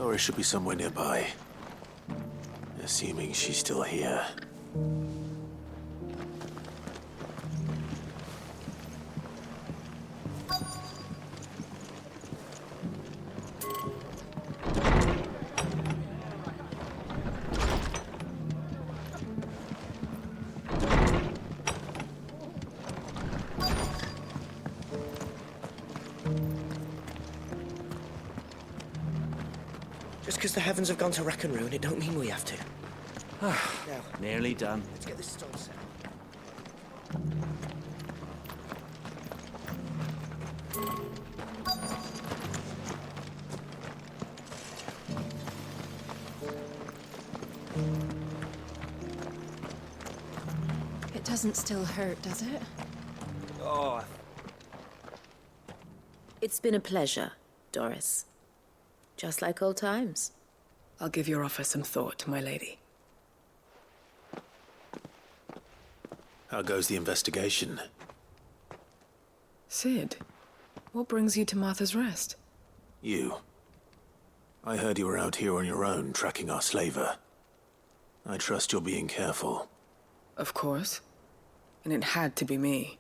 Dorys should be somewhere nearby. Assuming she's still here. Just because the heavens have gone to rack and ruin, it don't mean we have to. Now, Nearly done. let's get this stone set. It doesn't still hurt, does it? Oh, It's been a pleasure, Dorys. Just like old times. I'll give your offer some thought, my lady. How goes the investigation? Sid, what brings you to Martha's Rest? You. I heard you were out here on your own, tracking our slaver. I trust you're being careful. Of course. And it had to be me.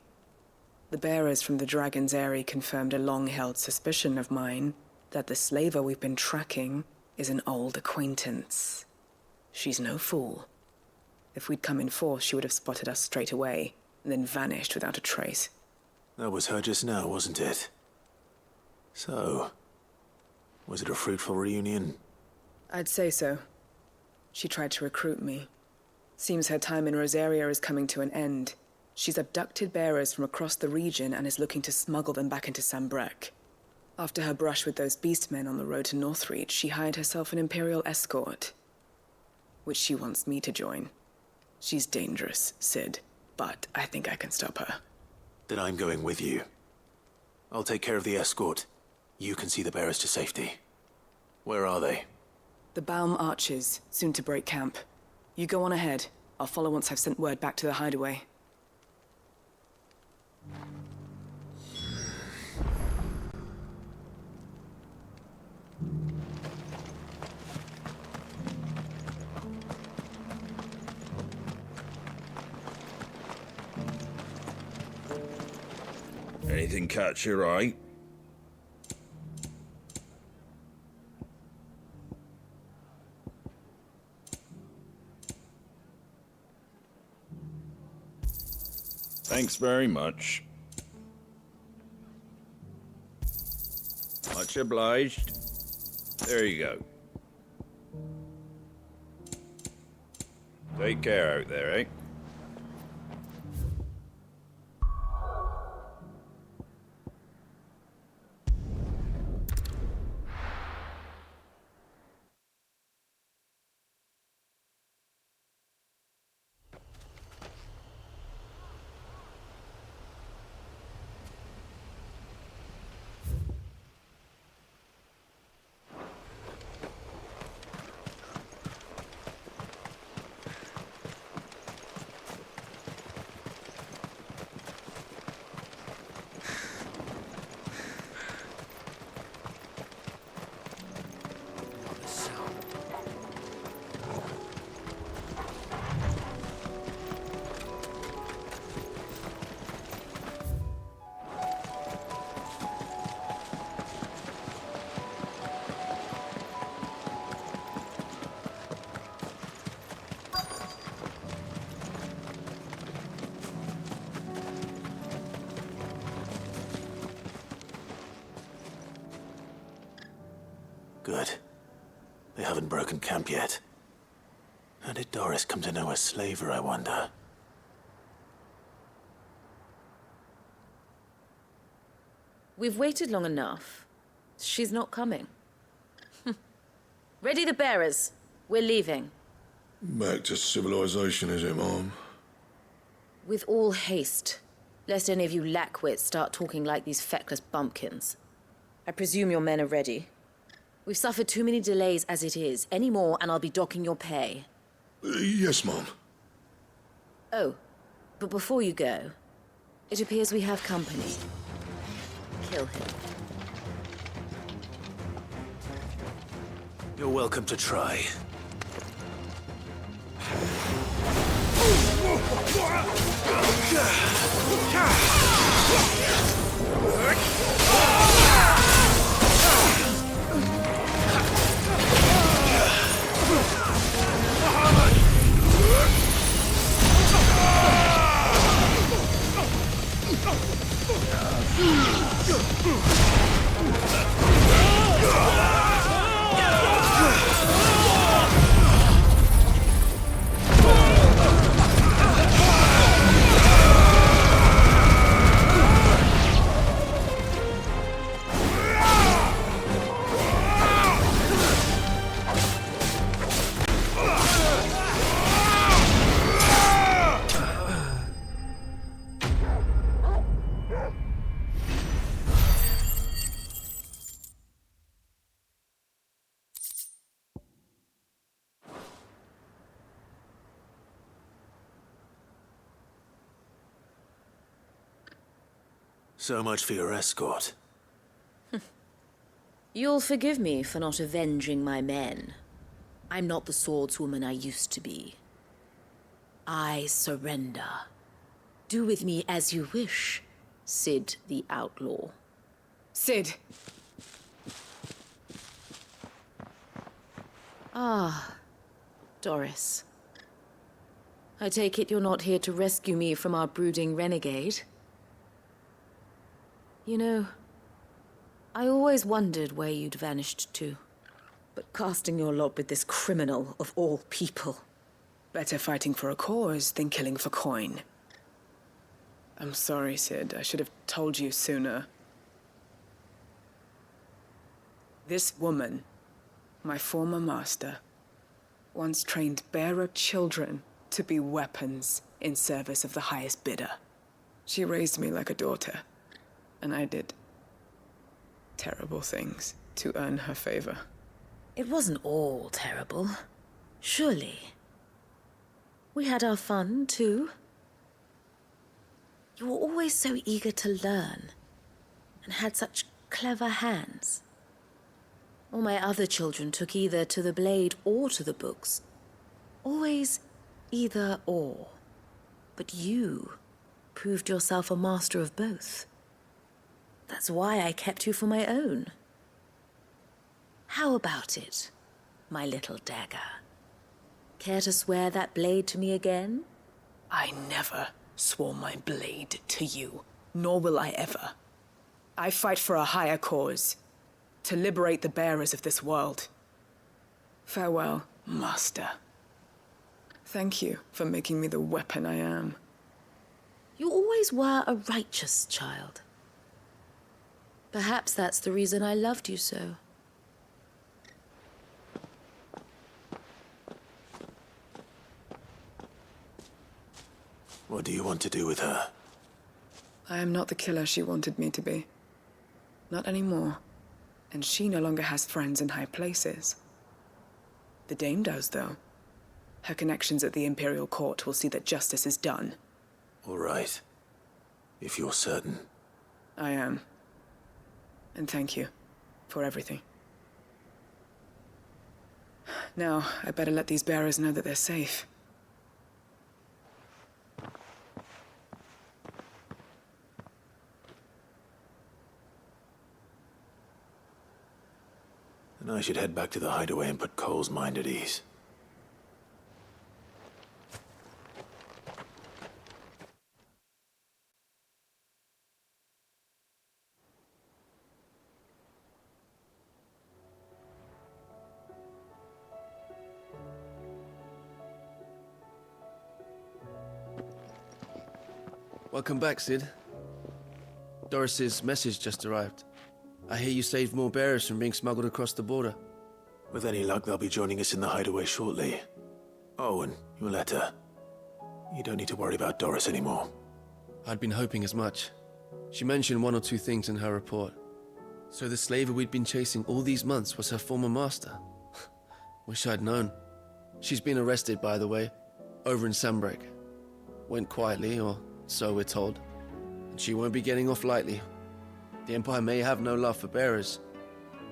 The bearers from the Dragon's Eyrie confirmed a long-held suspicion of mine that the slaver we've been tracking is an old acquaintance. She's no fool. If we'd come in force, she would have spotted us straight away, and then vanished without a trace. That was her just now, wasn't it? So, was it a fruitful reunion? I'd say so. She tried to recruit me. Seems her time in Rosaria is coming to an end. She's abducted bearers from across the region and is looking to smuggle them back into Sambrek. After her brush with those beastmen on the road to Northreach, she hired herself an Imperial escort, which she wants me to join. She's dangerous, Sid, but I think I can stop her. Then I'm going with you. I'll take care of the escort. You can see the bearers to safety. Where are they? The Baum Archers, soon to break camp. You go on ahead. I'll follow once I've sent word back to the hideaway. Anything catch your eye? Thanks very much. Much obliged. There you go. Take care out there, eh? Good. They haven't broken camp yet. How did Dorys come to know a slaver, I wonder? We've waited long enough. She's not coming. Ready the bearers. We're leaving. Back to civilization, is it, Mom? With all haste. Lest any of you lackwits start talking like these feckless bumpkins. I presume your men are ready. We've suffered too many delays as it is. Any more and I'll be docking your pay. Yes, Mom. Oh, but before you go, it appears we have company. Kill him. You're welcome to try. So much for your escort. You'll forgive me for not avenging my men. I'm not the swordswoman I used to be. I surrender. Do with me as you wish, Sid the Outlaw. Sid! Ah, Dorys. I take it you're not here to rescue me from our brooding renegade? You know, I always wondered where you'd vanished to. But casting your lot with this criminal of all people. Better fighting for a cause than killing for coin. I'm sorry, Sid. I should have told you sooner. This woman, my former master, once trained bearer children to be weapons in service of the highest bidder. She raised me like a daughter, and I did terrible things to earn her favor. It wasn't all terrible, surely. We had our fun, too. You were always so eager to learn, and had such clever hands. All my other children took either to the blade or to the books. Always either or. But you proved yourself a master of both. That's why I kept you for my own. How about it, my little dagger? Care to swear that blade to me again? I never swore my blade to you, nor will I ever. I fight for a higher cause, to liberate the bearers of this world. Farewell, Master. Thank you for making me the weapon I am. You always were a righteous child. Perhaps that's the reason I loved you so. What do you want to do with her? I am not the killer she wanted me to be. Not anymore. And she no longer has friends in high places. The Dame does, though. Her connections at the Imperial Court will see that justice is done. All right. If you're certain. I am. And thank you for everything. Now, I better let these bearers know that they're safe. Then I should head back to the hideaway and put Cole's mind at ease. Welcome back, Sid. Dorys's message just arrived. I hear you saved more bearers from being smuggled across the border. With any luck, they'll be joining us in the hideaway shortly. Oh, and your letter. You don't need to worry about Dorys anymore. I'd been hoping as much. She mentioned one or two things in her report. So the slaver we'd been chasing all these months was her former master. Wish I'd known. She's been arrested, by the way, over in Sandbreak. Went quietly, or so we're told. And she won't be getting off lightly. The Empire may have no love for bearers,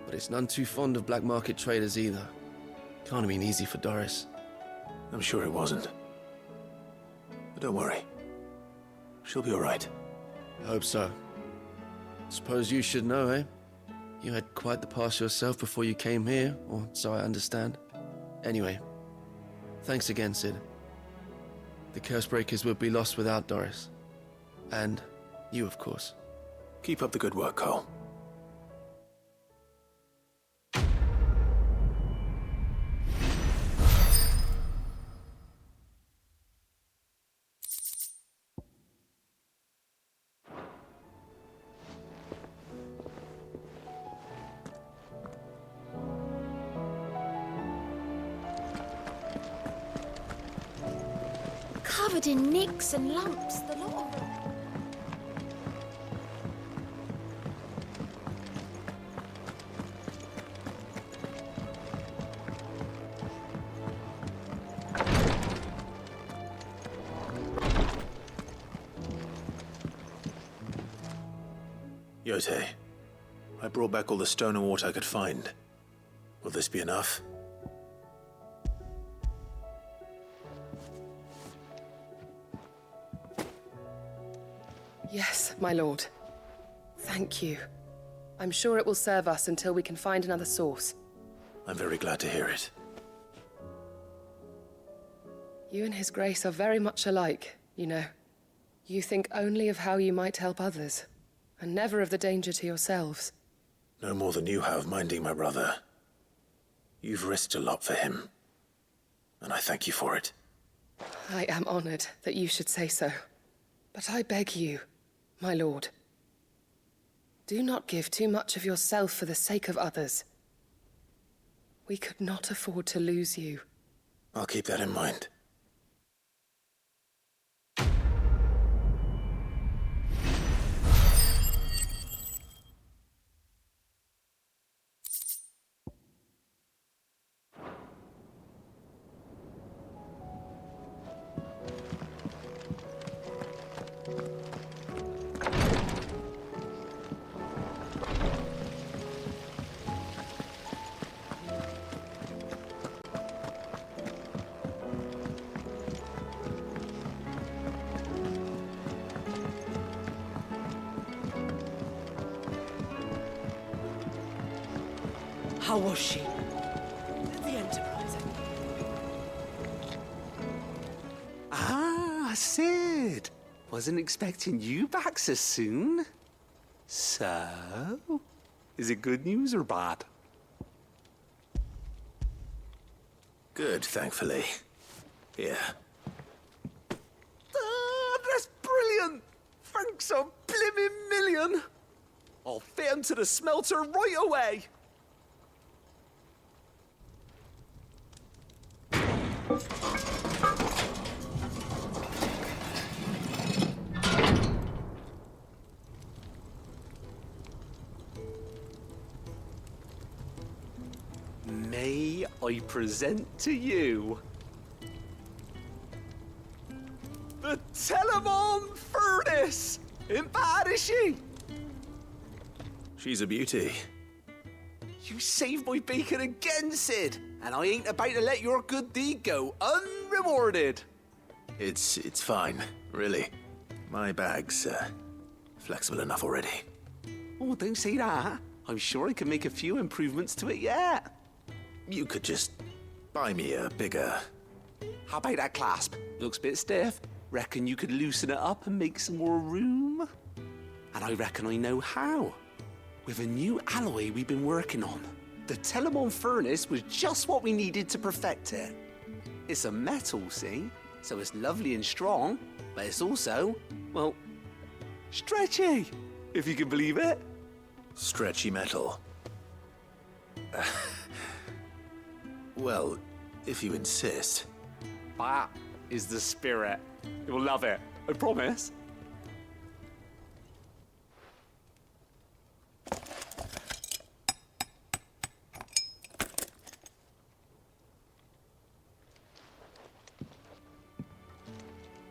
but it's none too fond of black market traders either. Can't have been easy for Dorys. I'm sure it wasn't. But don't worry. She'll be all right. I hope so. Suppose you should know, eh? You had quite the past yourself before you came here, or so I understand. Anyway, thanks again, Sid. The Cursebreakers would be lost without Dorys. And you, of course. Keep up the good work, Cole. Covered in nicks and lumps, the lot of them. Yote, I brought back all the stone and water I could find. Will this be enough? Yes, my lord. Thank you. I'm sure it will serve us until we can find another source. I'm very glad to hear it. You and His Grace are very much alike, you know. You think only of how you might help others, and never of the danger to yourselves. No more than you have minding my brother. You've risked a lot for him, and I thank you for it. I am honored that you should say so. But I beg you, my lord, do not give too much of yourself for the sake of others. We could not afford to lose you. I'll keep that in mind. How was she? The Enterprise. Ah, Sid. Wasn't expecting you back so soon. So, is it good news or bad? Good, thankfully. Here. Ah, that's brilliant. Thanks a blimmin' million. I'll fit 'em to the smelter right away. May I present to you the Telemon Furnace? Ain't bad, is she? She's a beauty. You saved my bacon again, Sid, and I ain't about to let your good deed go unrewarded. It's fine, really. My bag's flexible enough already. Oh, don't say that. I'm sure I can make a few improvements to it yet. You could just buy me a bigger... How about that clasp? Looks a bit stiff. Reckon you could loosen it up and make some more room? And I reckon I know how. With a new alloy we've been working on. The Telemon Furnace was just what we needed to perfect it. It's a metal, see? So it's lovely and strong, but it's also, well, stretchy, if you can believe it. Stretchy metal. Well, if you insist. That is the spirit. You'll love it, I promise.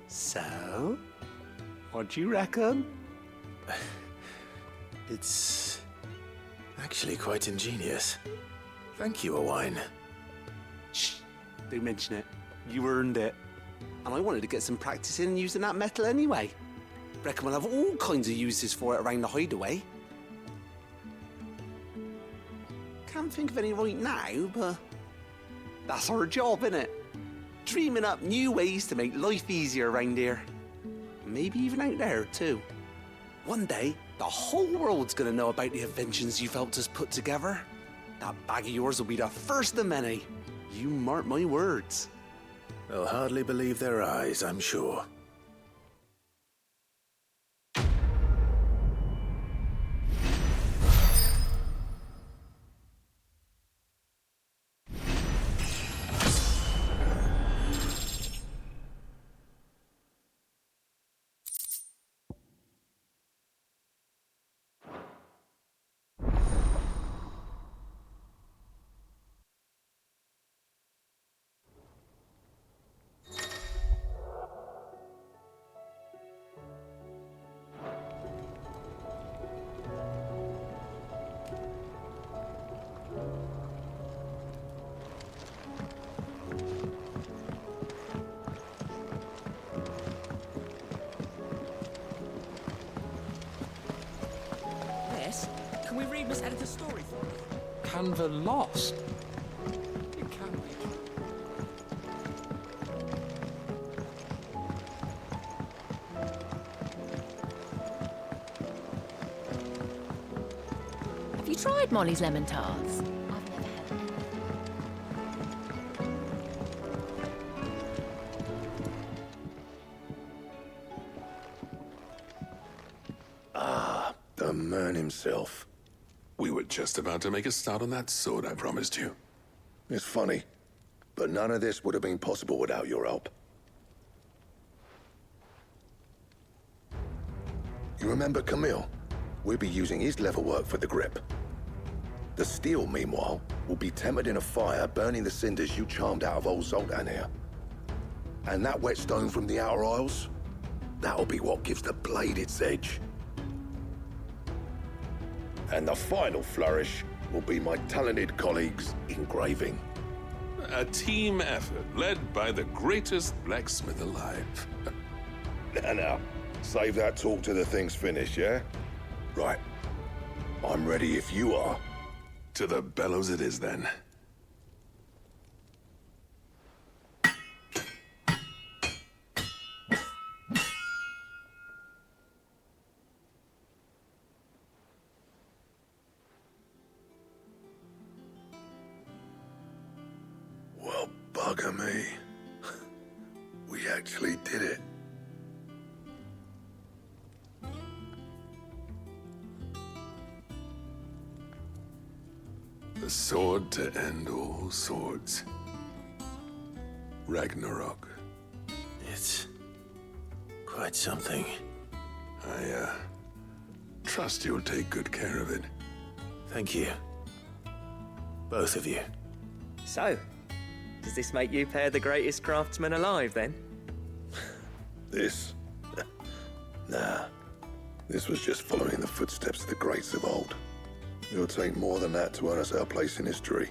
So, what do you reckon? It's Actually quite ingenious. Thank you, Owain. Shh, don't mention it. You earned it. And I wanted to get some practice in using that metal anyway. Reckon we'll have all kinds of uses for it around the hideaway. Can't think of any right now, but that's our job, innit? Dreaming up new ways to make life easier around here. Maybe even out there, too. One day, the whole world's gonna know about the inventions you've helped us put together. That bag of yours will be the first of many. You mark my words. They'll hardly believe their eyes, I'm sure. Can we read Miss Editor's story for me? Canva lost? It can be. Have you tried Molly's lemon tarts? I've never had any. The man himself. We were just about to make a start on that sword I promised you. It's funny, but none of this would have been possible without your help. You remember Camille? We'll be using his leather work for the grip. The steel, meanwhile, will be tempered in a fire, burning the cinders you charmed out of old Zoltan here. And that whetstone from the Outer Isles? That'll be what gives the blade its edge. And the final flourish will be my talented colleagues' engraving. A team effort led by the greatest blacksmith alive. Now, save that talk till the thing's finished, yeah? Right. I'm ready if you are. To the bellows it is then. Well, bugger me. We actually did it. The sword to end all swords. Ragnarok. It's quite something. I trust you'll take good care of it. Thank you. Both of you. So, does this make you pair the greatest craftsman alive, then? This? Nah. This was just following the footsteps of the greats of old. It'll take more than that to earn us our place in history.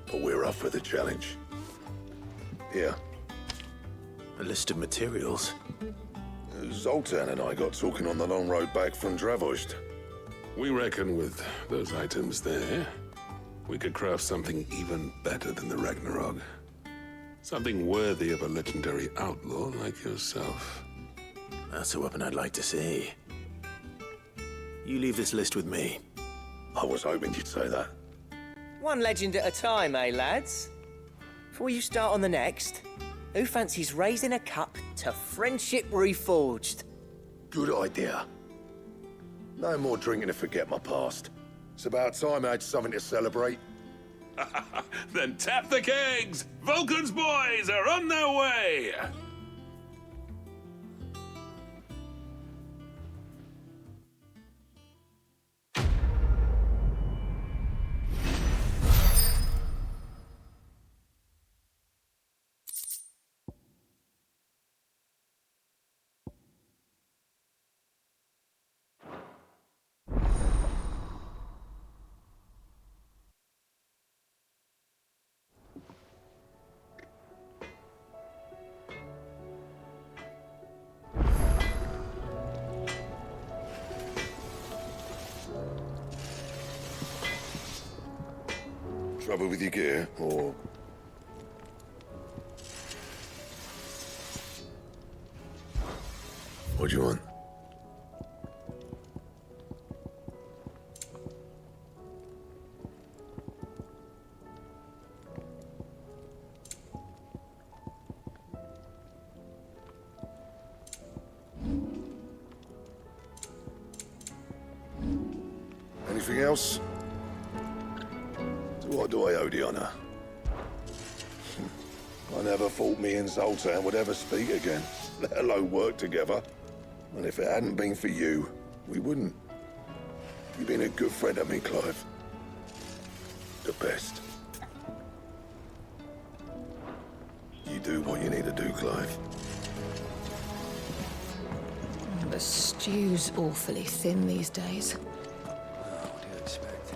But we're up for the challenge. Here. A list of materials. Zoltan and I got talking on the long road back from Dravost. We reckon with those items there, we could craft something even better than the Ragnarok. Something worthy of a legendary outlaw like yourself. That's a weapon I'd like to see. You leave this list with me. I was hoping you'd say that. One legend at a time, eh, lads? Before you start on the next, who fancies raising a cup to friendship reforged? Good idea. No more drinking to forget my past. It's about time I had something to celebrate. Then tap the kegs! Vulcan's boys are on their way! Trouble with your gear, or... What do you want? Anything else? To what do I owe the honor? I never thought me and Zoltan would ever speak again, let alone work together. And if it hadn't been for you, we wouldn't. You've been a good friend of me, Clive. The best. You do what you need to do, Clive. The stew's awfully thin these days. What do you expect?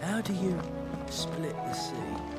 How do you split the sea?